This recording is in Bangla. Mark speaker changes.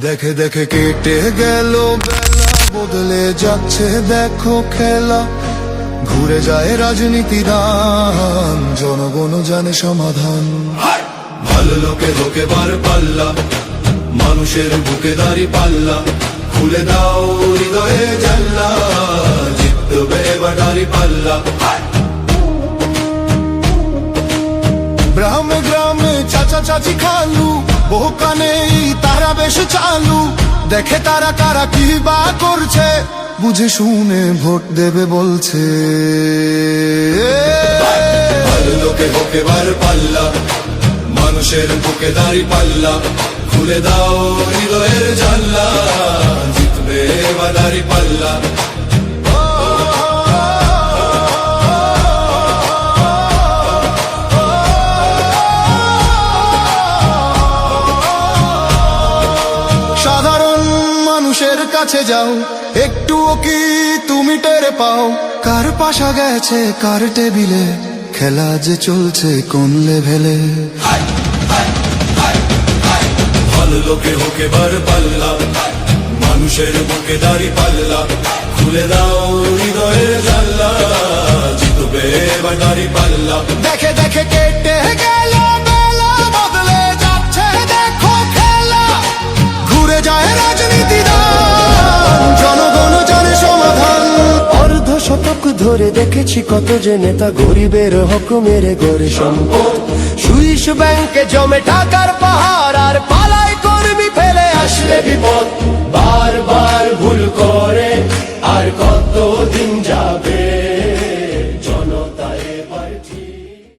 Speaker 1: দেখে দেখে কেটে গেল বেলা, বদলে যাচ্ছে দেখো খেলা। ঘুরে যায় রাজনীতি দান, জনগণ জানে সমাধান। ভালো লোকে ধোকে বার পাল্লা, মানুষের বুকে দাঁড়ি পাল্লা। খুলে দাও হৃদয়ে জানলা, জিতবে এবার দাঁড়ি পাল্লা। গ্রামে গ্রামে চাচা চাচি খালু, বহু কানে তারা বেশ চালু। দেখে তারা কারা কি বা করছে, বুঝে শুনে ভোট দেবে বলছে। ভালো লোকে হোকে বার পাল্লা, মানুষের বুকে দাঁড়ি পাল্লা। খুলে দাও হৃদয়ের জানলা, জিতবে এবার দাঁড়ি পাল্লা। সাধারণ মানুষের কাছে যাও, একটুও কি তুমি টের পাও? কার পাশা গেছে কার টেবিলে, খেলা যে চলছে কোন লেভেলে। ভালো লোকে হোকে বার পাল্লা, মানুষের বুকে দাঁড়ি পাল্লা। খুলে দাও হৃদয়ের জানলা, জিতবে এবার দাঁড়ি পাল্লা। দেখে দেখে কেটে গেল বেলা, বদলে যাচ্ছে দেখো খেলা। ঘুরে যায় রাজনীতি দান, জনগণ জানে সমাধান।
Speaker 2: অর্ধ শতক ধরে দেখেছি কত যে নেতা গরিবের হক মেরে গড়ে সম্পদ। সুইস ব্যাংকে জমে টাকার পাহাড়, আর পালায় কর্মী ফেলে আসলে বিপদ। বারবার ভুল করে আর কতদিন